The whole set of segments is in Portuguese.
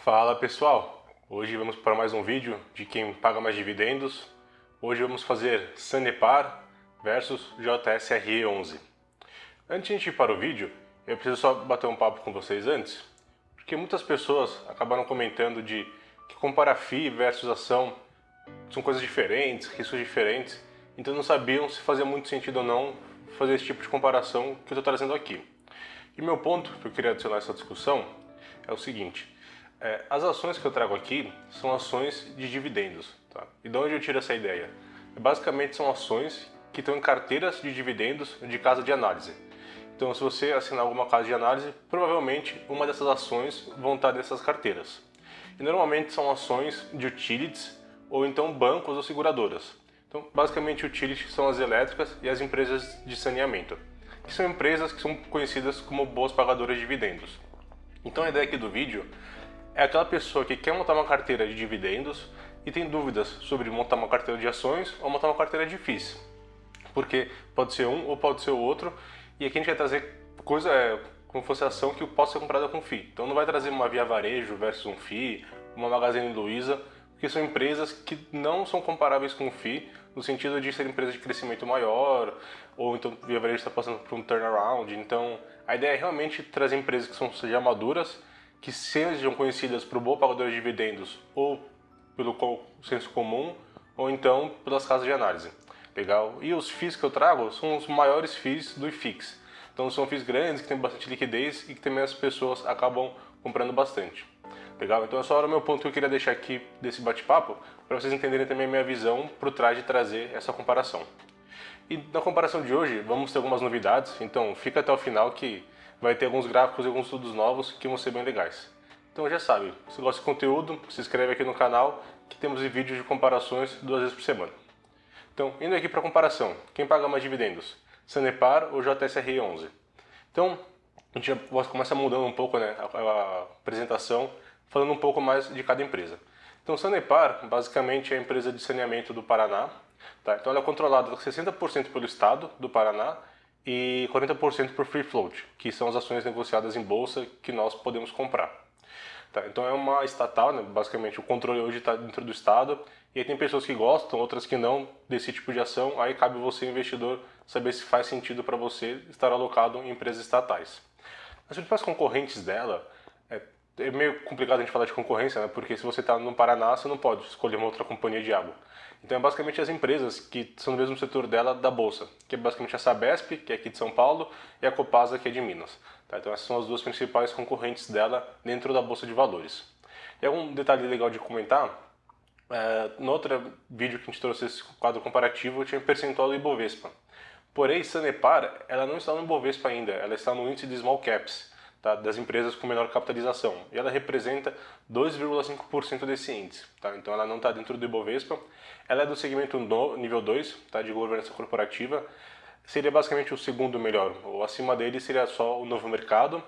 Fala pessoal, hoje vamos para mais um vídeo de quem paga mais dividendos. Hoje vamos fazer Sanepar versus JSRE11. Antes de a gente ir para o vídeo, eu preciso só bater um papo com vocês antes, porque muitas pessoas acabaram comentando de que comparar FII versus ação são coisas diferentes, riscos diferentes, então não sabiam se fazia muito sentido ou não fazer esse tipo de comparação que eu estou trazendo aqui. E meu ponto que eu queria adicionar a essa discussão é o seguinte: as ações que eu trago aqui são ações de dividendos. Tá? E de onde eu tiro essa ideia? Basicamente são ações que estão em carteiras de dividendos de casa de análise. Então, se você assinar alguma casa de análise, provavelmente uma dessas ações vão estar nessas carteiras. E normalmente são ações de utilities ou então bancos ou seguradoras. Então, basicamente, utilities são as elétricas e as empresas de saneamento, que são empresas que são conhecidas como boas pagadoras de dividendos. Então, a ideia aqui do vídeo é aquela pessoa que quer montar uma carteira de dividendos e tem dúvidas sobre montar uma carteira de ações ou montar uma carteira de FIIs. Porque pode ser um ou pode ser o outro, e aqui a gente vai trazer coisa como se fosse ação que possa ser comprada com FII. Então não vai trazer uma Via Varejo versus um FII, uma Magazine Luiza, porque são empresas que não são comparáveis com o FII, no sentido de ser empresas de crescimento maior, ou então Via Varejo está passando por um turnaround. Então a ideia é realmente trazer empresas que são já maduras, que sejam conhecidas por boa pagadora de dividendos ou pelo senso comum, ou então pelas casas de análise. Legal? E os FIIs que eu trago são os maiores FIIs do IFIX. Então são FIIs grandes, que têm bastante liquidez e que também as pessoas acabam comprando bastante. Legal? Então é só o meu ponto que eu queria deixar aqui desse bate-papo, para vocês entenderem também a minha visão por trás de trazer essa comparação. E na comparação de hoje, vamos ter algumas novidades, então fica até o final que vai ter alguns gráficos e alguns estudos novos que vão ser bem legais. Então já sabe, se gosta de conteúdo, se inscreve aqui no canal, que temos vídeos de comparações 2 vezes por semana. Então, indo aqui para a comparação, quem paga mais dividendos? Sanepar ou JSRE11? Então, a gente já começa mudando um pouco, né, a apresentação, falando um pouco mais de cada empresa. Então, Sanepar, basicamente, é a empresa de saneamento do Paraná. Tá? Então, ela é controlada 60% pelo Estado do Paraná e 40% por Free Float, que são as ações negociadas em bolsa que nós podemos comprar. Tá, então é uma estatal, né? Basicamente o controle hoje está dentro do Estado, e aí tem pessoas que gostam, outras que não desse tipo de ação, aí cabe você, investidor, saber se faz sentido para você estar alocado em empresas estatais. As principais concorrentes dela, é meio complicado a gente falar de concorrência, né? Porque se você está no Paraná, você não pode escolher uma outra companhia de água. Então é basicamente as empresas que são do mesmo setor dela da Bolsa, que é basicamente a Sabesp, que é aqui de São Paulo, e a Copasa, que é de Minas. Tá? Então essas são as duas principais concorrentes dela dentro da Bolsa de Valores. E algum detalhe legal de comentar, no outro vídeo que a gente trouxe esse quadro comparativo, tinha percentual do Ibovespa. Porém, Sanepar, ela não está no Ibovespa ainda, ela está no índice de Small Caps, tá, das empresas com menor capitalização. E ela representa 2,5% desse índice. Tá? Então ela não está dentro do Ibovespa. Ela é do segmento nível 2, tá, de governança corporativa. Seria basicamente o segundo melhor. Ou acima dele seria só o Novo Mercado.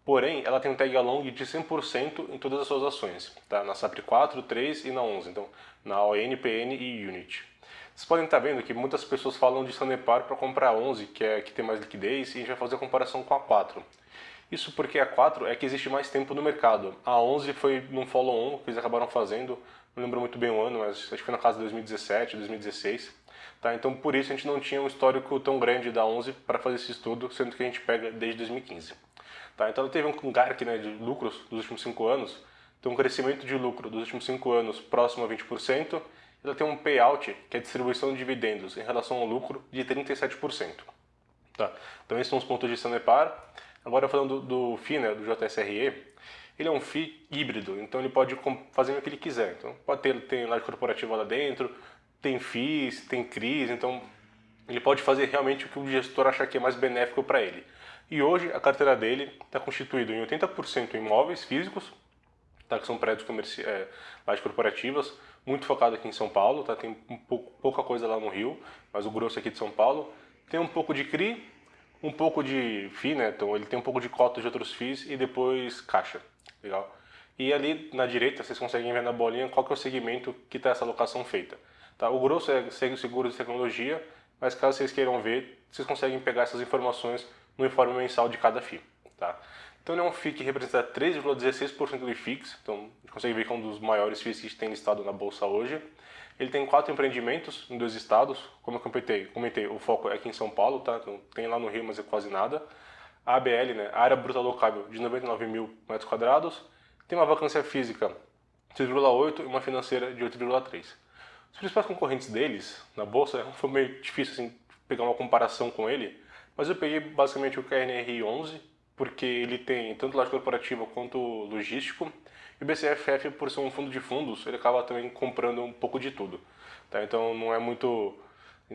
Porém, ela tem um tag along de 100% em todas as suas ações. Tá? Na SAPRE 4, 3 e na 11. Então, na ON, PN e Unit. Vocês podem estar vendo que muitas pessoas falam de Sanepar para comprar a 11, que tem mais liquidez, e a gente vai fazer a comparação com a 4. Isso porque a 4 é que existe mais tempo no mercado. A 11 foi num follow-on que eles acabaram fazendo, não lembro muito bem o ano, mas acho que foi na casa de 2017, 2016. Tá? Então por isso a gente não tinha um histórico tão grande da 11 para fazer esse estudo, sendo que a gente pega desde 2015. Tá? Então ela teve um GARC, né, de lucros dos últimos 5 anos, tem um crescimento de lucro dos últimos 5 anos próximo a 20%, ela tem um payout, que é a distribuição de dividendos em relação ao lucro, de 37%. Tá? Então esses são os pontos de Sanepar. Agora falando do FII, né, do JSRE, ele é um FII híbrido, então ele pode fazer o que ele quiser. Então pode ter laje corporativa lá dentro, tem FIIs, tem CRIs, então ele pode fazer realmente o que o gestor achar que é mais benéfico para ele. E hoje a carteira dele está constituída em 80% em imóveis físicos, tá, que são prédios lajes corporativas, muito focado aqui em São Paulo, tá, tem pouca coisa lá no Rio, mas o grosso aqui de São Paulo. Tem um pouco de CRI, um pouco de FII, né? Então ele tem um pouco de cota de outros FIIs e depois caixa. Legal? E ali na direita vocês conseguem ver na bolinha qual que é o segmento que está essa alocação feita. Tá? O grosso é seguros e tecnologia, mas caso vocês queiram ver, vocês conseguem pegar essas informações no informe mensal de cada FII. Tá? Então ele é um FII que representa 3,16% do IFIX, então a gente consegue ver que é um dos maiores FIIs que a gente tem listado na bolsa hoje. Ele tem 4 empreendimentos em 2 estados, como eu comentei, o foco é aqui em São Paulo, tá? Então tem lá no Rio, mas é quase nada. A ABL, né, a área bruta locável de 99 mil metros quadrados, tem uma vacância física de 6,8 e uma financeira de 8,3. Os principais concorrentes deles na bolsa foi meio difícil assim, pegar uma comparação com ele, mas eu peguei basicamente o KNRI 11, porque ele tem tanto laje corporativa quanto logístico, e o BCFF, por ser um fundo de fundos, ele acaba também comprando um pouco de tudo. Tá? Então não é muito...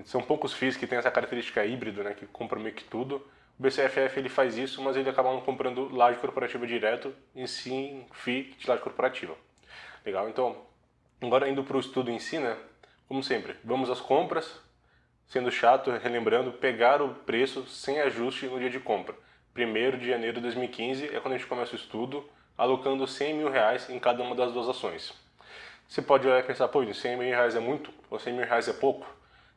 São poucos FIIs que têm essa característica híbrida, né, que compram meio que tudo. O BCFF ele faz isso, mas ele acaba não comprando laje corporativa direto, e sim FII de laje corporativa. Legal? Então, agora indo para o estudo em si, né, como sempre, vamos às compras, sendo chato, relembrando, pegar o preço sem ajuste no dia de compra. 1º de janeiro de 2015 é quando a gente começa o estudo, alocando 100 mil reais em cada uma das 2 ações. Você pode olhar e pensar, pô, 100 mil reais é muito ou 100 mil reais é pouco?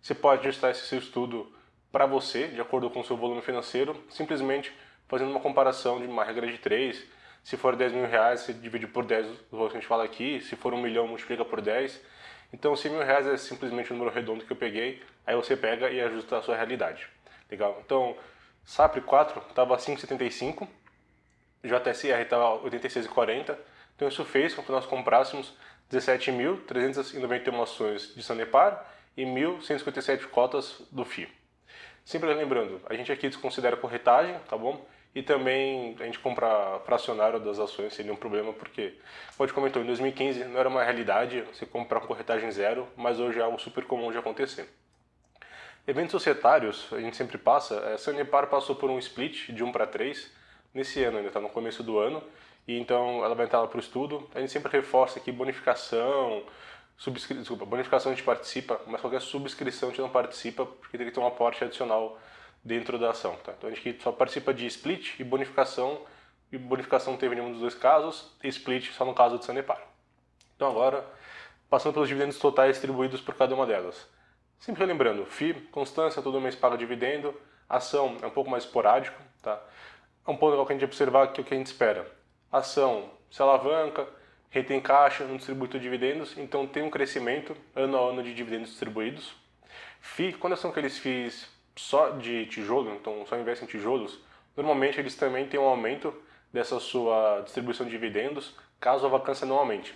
Você pode ajustar esse seu estudo para você, de acordo com o seu volume financeiro, simplesmente fazendo uma comparação de uma regra de 3. Se for 10 mil reais, você divide por 10 o valor que a gente fala aqui. Se for 1 milhão, multiplica por 10. Então, 100 mil reais é simplesmente o número redondo que eu peguei. Aí você pega e ajusta a sua realidade. Legal? Então, SAPRE 4 estava 5,75. JSR estava 86,40. Então, isso fez com que nós comprássemos 17.391 ações de Sanepar e 1.157 cotas do FII. Sempre lembrando, a gente aqui desconsidera corretagem, tá bom? E também a gente compra fracionário das ações sem nenhum problema, porque, como a gente comentou, em 2015 não era uma realidade você comprar com corretagem zero, mas hoje é algo super comum de acontecer. Eventos societários, a gente sempre passa, a Sanepar passou por um split de 1 para 3, nesse ano, ainda está no começo do ano, e então ela vai entrar lá para o estudo. A gente sempre reforça aqui bonificação, bonificação a gente participa, mas qualquer subscrição a gente não participa, porque tem que ter um aporte adicional dentro da ação. Tá? Então a gente só participa de split e bonificação não teve nenhum dos 2 casos, e split só no caso de Sanepar. Então agora, passando pelos dividendos totais distribuídos por cada uma delas. Sempre lembrando, FII, constância, todo mês paga dividendo, ação é um pouco mais esporádico, tá? É um ponto legal que a gente observar que o que a gente espera. Ação se alavanca, retém caixa, não distribui dividendos, então tem um crescimento ano a ano de dividendos distribuídos. FII, quando são aqueles FIIs só de tijolo, então só investem em tijolos, normalmente eles também têm um aumento dessa sua distribuição de dividendos, caso a vacância não aumente.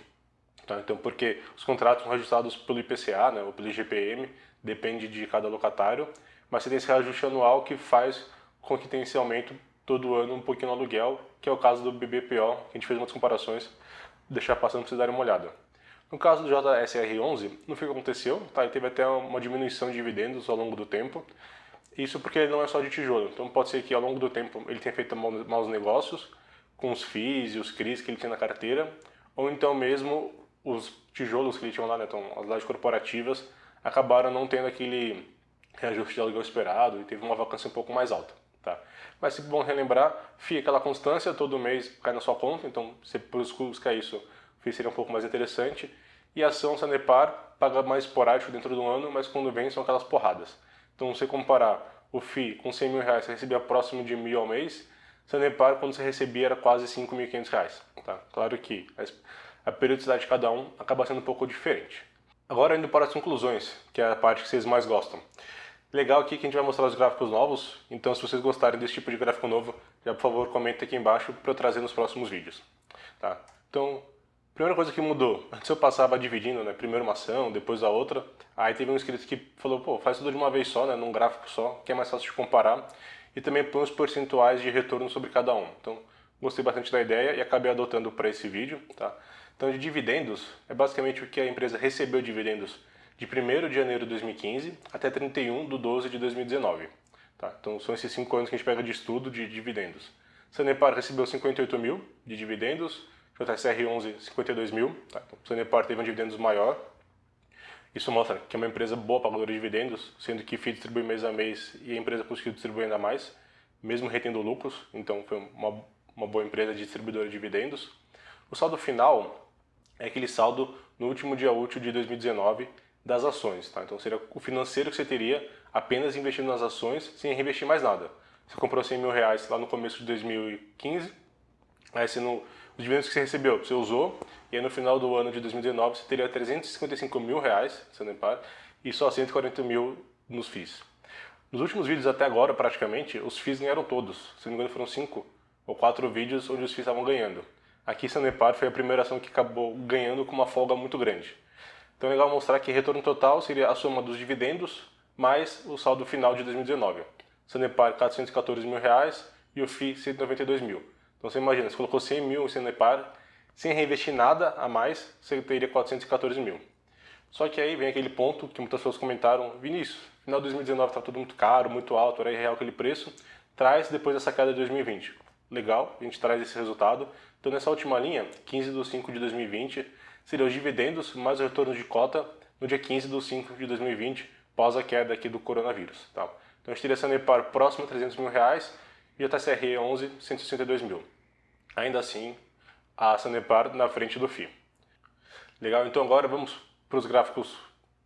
Tá? Então, porque os contratos são ajustados pelo IPCA, né, ou pelo IGPM, depende de cada locatário, mas você tem esse reajuste anual que faz com que tenha esse aumento todo ano um pouquinho no aluguel, que é o caso do BBPO, que a gente fez umas comparações, deixar passando para vocês darem uma olhada. No caso do JSR11, não foi o que aconteceu, tá? Ele teve até uma diminuição de dividendos ao longo do tempo, isso porque ele não é só de tijolo, então pode ser que ao longo do tempo ele tenha feito maus negócios com os FIIs e os CRIs que ele tinha na carteira, ou então mesmo os tijolos que ele tinha lá, né, então as lajes corporativas, acabaram não tendo aquele reajuste de aluguel esperado e teve uma vacância um pouco mais alta. Tá? Mas se bom relembrar, FII aquela constância, todo mês cai na sua conta, então se buscar isso, o FII seria um pouco mais interessante. E a ação Sanepar paga mais esporádico dentro do ano, mas quando vem são aquelas porradas. Então, se você comparar o FII com 100 mil reais, você recebia próximo de 1.000 ao mês. Sanepar, quando você recebia, era quase 5.500 reais. Tá? Claro que a periodicidade de cada um acaba sendo um pouco diferente. Agora, indo para as conclusões, que é a parte que vocês mais gostam. Legal aqui que a gente vai mostrar os gráficos novos, então se vocês gostarem desse tipo de gráfico novo, já por favor comenta aqui embaixo para eu trazer nos próximos vídeos. Tá? Então, primeira coisa que mudou, antes eu passava dividindo, né, primeiro uma ação, depois a outra, aí teve um inscrito que falou, pô, faz tudo de uma vez só, né, num gráfico só, que é mais fácil de comparar, e também põe os percentuais de retorno sobre cada um. Então, gostei bastante da ideia e acabei adotando para esse vídeo. Tá? Então, de dividendos, é basicamente o que a empresa recebeu dividendos de 1º de janeiro de 2015 até 31 de 12 de 2019. Tá? Então, são esses 5 anos que a gente pega de estudo de dividendos. Sanepar recebeu 58 mil de dividendos, JSR11 52 mil. Tá? Então, Sanepar teve um dividendos maior. Isso mostra que é uma empresa boa pagadora de dividendos, sendo que FII distribui mês a mês e a empresa conseguiu distribuir ainda mais, mesmo retendo lucros. Então, foi uma boa empresa de distribuidora de dividendos. O saldo final é aquele saldo no último dia útil de 2019 das ações. Tá? Então seria o financeiro que você teria apenas investindo nas ações sem reinvestir mais nada. Você comprou 100 mil reais lá no começo de 2015, Aí os dividendos que você recebeu, você usou, e aí no final do ano de 2019 você teria R$ 355.000 Sanepar e só 140 mil nos FIIs. Nos últimos vídeos até agora, praticamente, os FIIs ganharam todos. Se não me engano, foram 5 ou 4 vídeos onde os FIIs estavam ganhando. Aqui Sanepar foi a primeira ação que acabou ganhando com uma folga muito grande. Então é legal mostrar que retorno total seria a soma dos dividendos mais o saldo final de 2019. Sanepar, R$ 414.000 e o FII, 192 mil. Então você imagina, você colocou 100 mil em Sanepar, sem reinvestir nada a mais, você teria 414 mil. Só que aí vem aquele ponto que muitas pessoas comentaram: Vinícius, final de 2019 está tudo muito caro, muito alto, era irreal aquele preço, traz depois dessa queda de 2020. Legal, a gente traz esse resultado. Então nessa última linha, 15/5 de 2020, seria os dividendos mais o retorno de cota no dia 15/5 de 2020, pós a queda aqui do coronavírus. Tá? Então a gente teria Sanepar próximo a R$ 300 mil e a JSRE 11, 162 mil. Ainda assim, a Sanepar na frente do FII. Legal, então agora vamos para os gráficos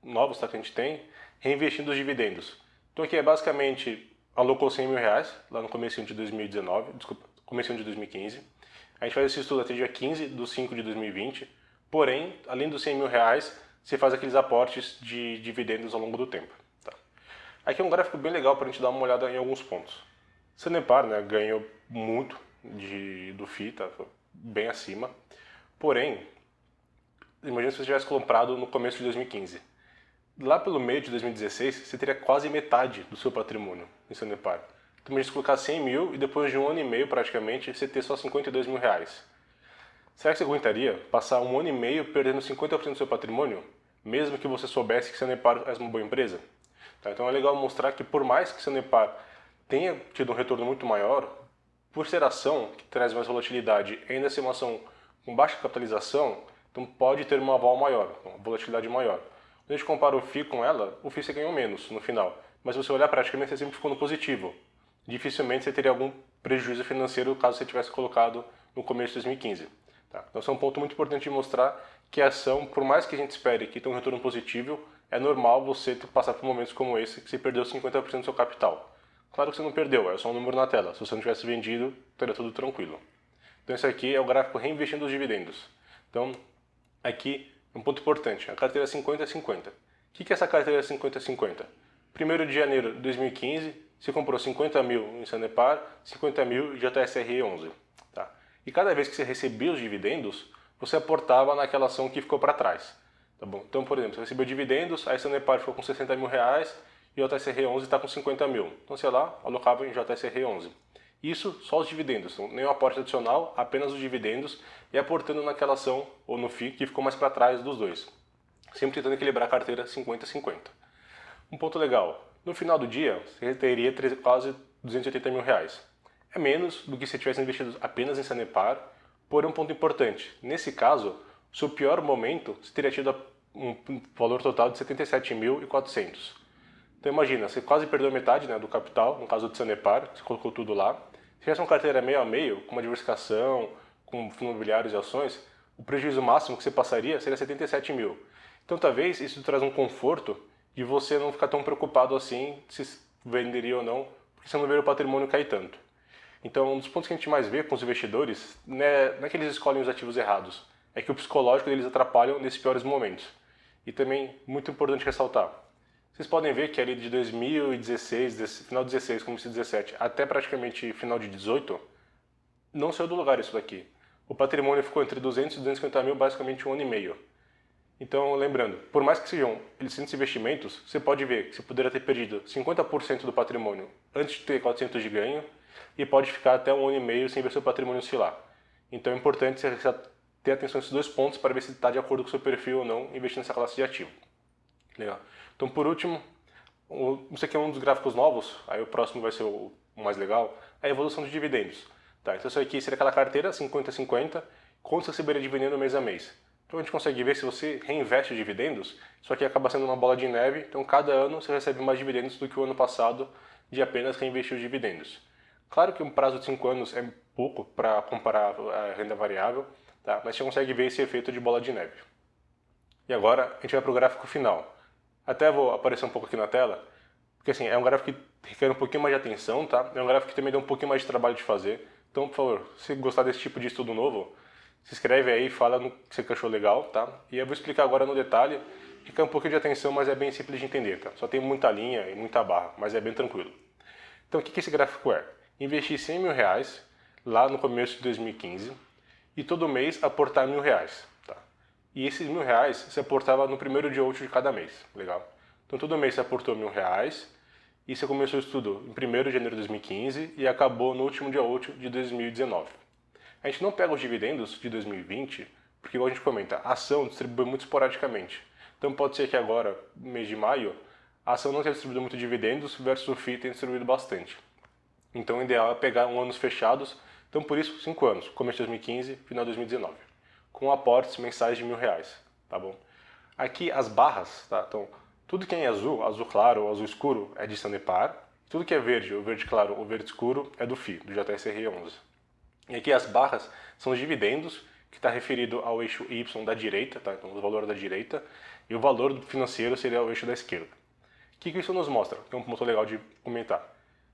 novos, tá, que a gente tem, reinvestindo os dividendos. Então aqui é basicamente, alocou R$ 100 mil lá no comecinho de 2019, desculpa, comecinho de 2015. A gente faz esse estudo até dia 15/5 de 2020, porém, além dos R$ 100 mil, você faz aqueles aportes de dividendos ao longo do tempo. Tá? Aqui é um gráfico bem legal para a gente dar uma olhada em alguns pontos. Sanepar, né, ganhou muito do FII, tá, bem acima, porém, imagina se você tivesse comprado no começo de 2015. Lá pelo meio de 2016, você teria quase metade do seu patrimônio em Sanepar. Então, imagina se colocar 100 mil e depois de um ano e meio, praticamente, você ter só R$ 52 mil. Será que você aguentaria passar um ano e meio perdendo 50% do seu patrimônio, mesmo que você soubesse que Sanepar é uma boa empresa? Tá? Então é legal mostrar que por mais que Sanepar tenha tido um retorno muito maior, por ser ação que traz mais volatilidade, ainda ser uma ação com baixa capitalização, então pode ter uma vol maior, uma volatilidade maior. Quando a gente compara o FII com ela, o FII você ganhou menos no final. Mas se você olhar praticamente, você sempre ficou no positivo. Dificilmente você teria algum prejuízo financeiro caso você tivesse colocado no começo de 2015. Tá? Então, esse é um ponto muito importante de mostrar que a ação, por mais que a gente espere que tenha um retorno positivo, é normal você passar por momentos como esse, que você perdeu 50% do seu capital. Claro que você não perdeu, é só um número na tela. Se você não tivesse vendido, estaria tudo tranquilo. Então, esse aqui é o gráfico reinvestindo os dividendos. Então, aqui, um ponto importante, a carteira 50-50. O que é essa carteira 50-50? 1º de janeiro de 2015, você comprou 50 mil em Sanepar, 50 mil em JSRE 11. Tá? E cada vez que você recebia os dividendos, você aportava naquela ação que ficou para trás. Tá bom? Então, por exemplo, você recebeu dividendos, aí Sanepar ficou com 60 mil reais e o JSRE 11 está com 50 mil. Então, sei lá, alocava em JSRE 11. Isso só os dividendos, então, nenhum aporte adicional, apenas os dividendos e aportando naquela ação ou no FII que ficou mais para trás dos dois. Sempre tentando equilibrar a carteira 50-50. Um ponto legal, no final do dia você teria quase 280 mil reais. É menos do que se tivesse investido apenas em Sanepar, porém um ponto importante, nesse caso, o seu pior momento você teria tido um valor total de 77.400. Então imagina, você quase perdeu metade, né, do capital, no caso do Sanepar, você colocou tudo lá. Se tivesse uma carteira meio a meio, com uma diversificação, com fundos imobiliários e ações, o prejuízo máximo que você passaria seria 77 mil. Então talvez isso traz um conforto de você não ficar tão preocupado assim se venderia ou não, porque você não vê o patrimônio cair tanto. Então um dos pontos que a gente mais vê com os investidores, né, não é que eles escolhem os ativos errados, é que o psicológico deles atrapalham nesses piores momentos. E também, muito importante ressaltar, vocês podem ver que ali de 2016, final de 16, começo de 17, até praticamente final de 18, não saiu do lugar isso daqui. O patrimônio ficou entre 200 e 250 mil basicamente um ano e meio. Então, lembrando, por mais que sejam excelentes investimentos, você pode ver que você poderia ter perdido 50% do patrimônio antes de ter 400 de ganho e pode ficar até um ano e meio sem ver seu patrimônio oscilar. Então é importante você ter atenção a esses dois pontos para ver se está de acordo com o seu perfil ou não investir nessa classe de ativo. Legal. Então, por último, isso aqui é um dos gráficos novos, aí o próximo vai ser o mais legal, a evolução dos dividendos. Tá, então isso aqui seria aquela carteira 50-50, quanto você receberia dividendo mês a mês. Então a gente consegue ver se você reinveste os dividendos, isso aqui acaba sendo uma bola de neve, então cada ano você recebe mais dividendos do que o ano passado de apenas reinvestir os dividendos. Claro que um prazo de 5 anos é pouco para comparar a renda variável, tá? Mas você consegue ver esse efeito de bola de neve. E agora a gente vai para o gráfico final. Até vou aparecer um pouco aqui na tela, porque assim, é um gráfico que requer um pouquinho mais de atenção, tá? É um gráfico que também dá um pouquinho mais de trabalho de fazer. Então, por favor, se gostar desse tipo de estudo novo, se inscreve aí, fala no que você achou legal, tá? E eu vou explicar agora no detalhe, fica um pouquinho de atenção, mas é bem simples de entender, tá? Só tem muita linha e muita barra, mas é bem tranquilo. Então, o que esse gráfico é? Investir 100 mil reais lá no começo de 2015 e todo mês aportar R$ 1.000, tá? E esses R$ 1.000 você aportava no primeiro dia útil de cada mês, legal? Então, todo mês você aportou R$ 1.000 e você começou o estudo em 1º de janeiro de 2015 e acabou no último dia útil de 2019. A gente não pega os dividendos de 2020, porque, igual a gente comenta, a ação distribui muito esporadicamente. Então pode ser que agora, no mês de maio, a ação não tenha distribuído muito dividendos versus o FII tenha distribuído bastante. Então o ideal é pegar anos fechados, então por isso 5 anos, começo de 2015, final de 2019, com aportes mensais de R$ 1.000, tá bom? Aqui as barras, tá? Então tudo que é em azul, azul claro ou azul escuro é de Sanepar, tudo que é verde, ou verde claro ou verde escuro é do FII, do JSRE11. E aqui as barras são os dividendos, que está referido ao eixo Y da direita, tá? Então o valor da direita, e o valor financeiro seria o eixo da esquerda. O que isso nos mostra? Que é um ponto legal de comentar.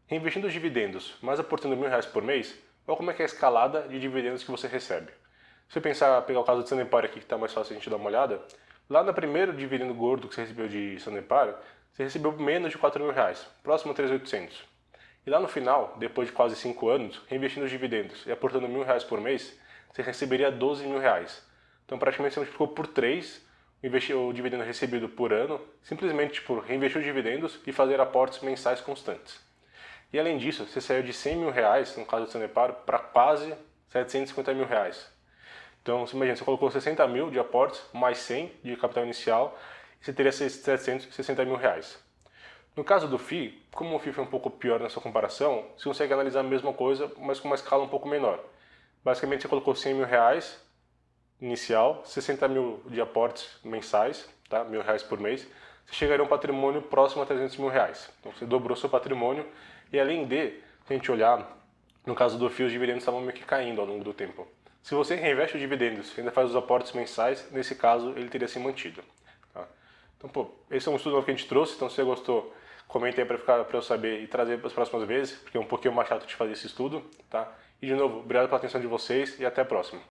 Reinvestindo os dividendos, mas aportando R$ 1.000 por mês, olha como é que é a escalada de dividendos que você recebe. Se você pensar, pegar o caso de Sanepar aqui, que está mais fácil a gente dar uma olhada, lá no primeiro dividendo gordo que você recebeu de Sanepar, você recebeu menos de R$ 4.000, próximo a 3.800. E lá no final, depois de quase 5 anos, reinvestindo os dividendos e aportando R$ 1.000 por mês, você receberia R$ 12.000. Então praticamente você multiplicou por 3 o dividendo recebido por ano, simplesmente por reinvestir os dividendos e fazer aportes mensais constantes. E além disso, você saiu de R$ 100.000, no caso do Sanepar, para quase R$ 750.000. Então, você imagina, você colocou 60 mil de aportes, mais 100 de capital inicial, e você teria esses R$ 760.000. No caso do FII, como o FII foi um pouco pior nessa comparação, você consegue analisar a mesma coisa, mas com uma escala um pouco menor. Basicamente, você colocou R$ 100.000 inicial, 60 mil de aportes mensais, tá? R$ 1.000 por mês, você chegaria a um patrimônio próximo a R$ 300.000. Então, você dobrou seu patrimônio e, além de, se a gente olhar, no caso do FII, os dividendos estavam meio que caindo ao longo do tempo. Se você reinveste os dividendos e ainda faz os aportes mensais, nesse caso, ele teria se mantido. Tá? Então, esse é um estudo que a gente trouxe, então se você gostou, comente aí para eu saber e trazer para as próximas vezes, porque é um pouquinho mais chato de fazer esse estudo, tá? E de novo, obrigado pela atenção de vocês e até a próxima.